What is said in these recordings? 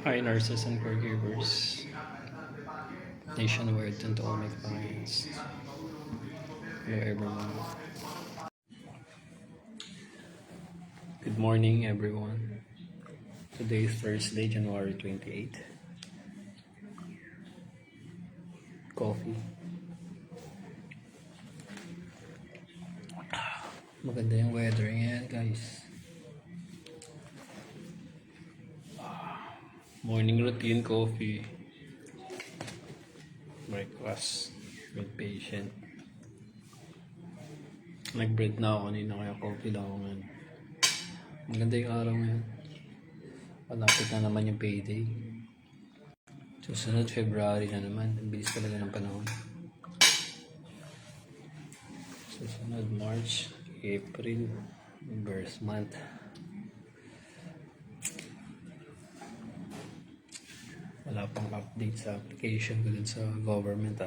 Hi, nurses and caregivers nationwide and to all my clients. Hello, everyone. Good morning, everyone. Today is Thursday, January 28. Coffee. Maganda yung weather ngayon, guys. Morning routine coffee. Breakfast with patient. Nag-bread na ako kanina kaya coffee lang ako ngayon. Maganda yung araw ngayon. Malapit na naman yung payday. Susunod February na naman. Ang bilis talaga ng panahon. Susunod March, April, birth month. Wala pang update sa application ko dun sa government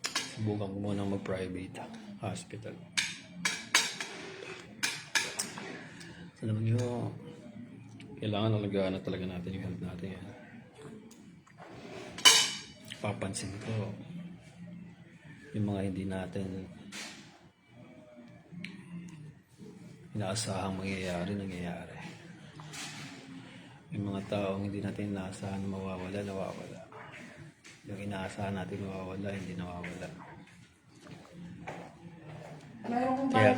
Subukan ko munang mag-private hospital. Alam nyo, kailangan alagaan na talaga natin yung health natin yan. Papansin ko, yung mga hindi natin inaasahang nangyayari. Yung mga taong hindi natin inaasahan nawawala. Yung inaasahan natin nawawala, hindi nawawala. Kaya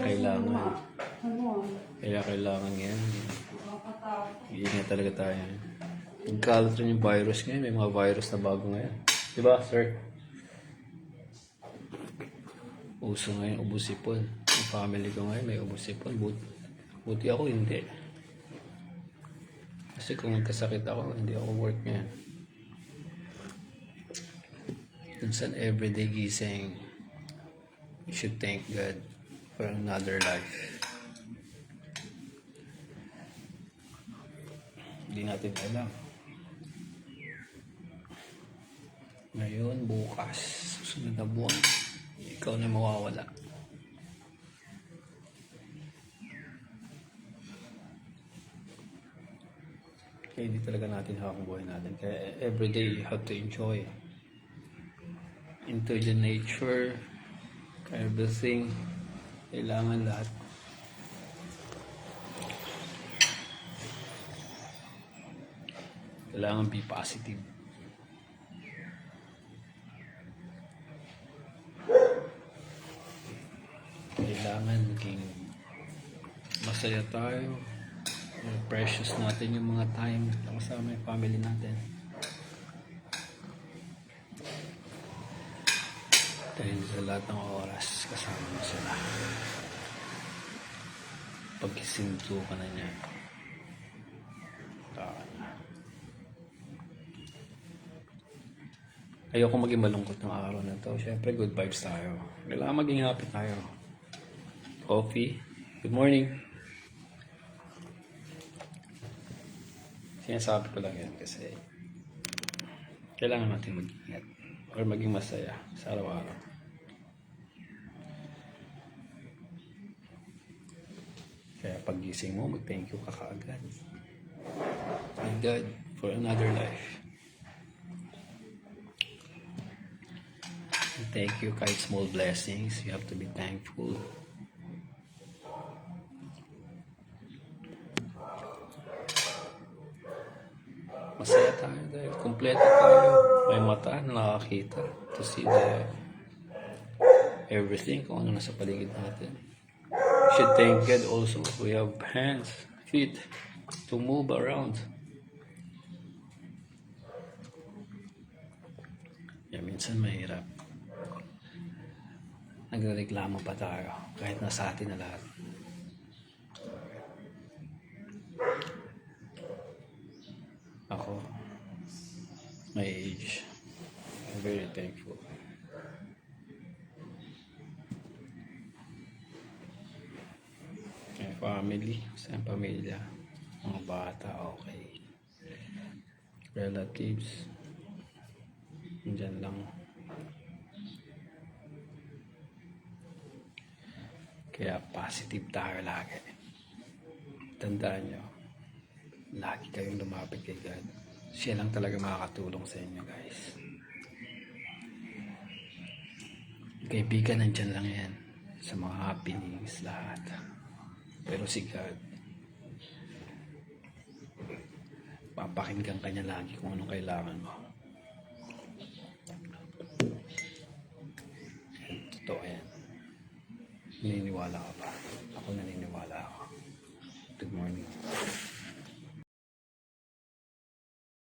kailangan yan. Iingat talaga tayo. Nagkalat rin yung virus ngayon. May mga virus na bago ngayon. Diba, sir? Uso ngayon, ubusipon. Yung family ko ngayon, may ubusipon. Buti ako, hindi. Kasi kung nagkasakit ako, hindi ako work ngayon. Minsan everyday gising, you should thank God for another life. Hindi natin alam. Ngayon, bukas, susunod na buwan, ikaw na mawawala. Kaya hindi talaga natin hawak ang buhay natin. Kaya everyday you have to enjoy. Into the nature, everything, kailangan lahat. Kailangan be positive. Kailangan maging masaya tayo. Precious natin yung mga time kasama yung family natin. Dahil sa lahat ng oras kasama mo sila. Pagkisinto ka na niya, ayoko maging malungkot ng araw na to. Siyempre good vibes tayo. Kailangan maging happy tayo. Coffee. Good morning. Sinasabi ko lang yan kasi kailangan natin mag-ingat or maging masaya sa araw-araw. Kaya pag-gising mo, mag-thank you ka kaagad. Thank God for another life. And thank you kahit small blessings. You have to be thankful. Masaya tayo dahil kumpleto tayo. May mata na nakakita to see everything kung ano nasa paligid natin. We should thank God also. We have hands, feet to move around. Minsan mahirap. Nagreklamo pa tayo kahit nasa atin na lahat. Ako, my age, I'm very thankful. My family, sa pamilya, mga bata, okay. Relatives, andyan lang. Kaya positive tayo lagi. Tandaan nyo, lagi kayong lumapit kay God. Siya lang talaga makakatulong sa inyo, guys. Kaibigan, nandyan lang yan sa mga happenings lahat. Pero si God, papakinggan ka niya lagi kung anong kailangan mo. Totoo yan. Naniniwala ka ba? Ako naniniwala ako. Good morning.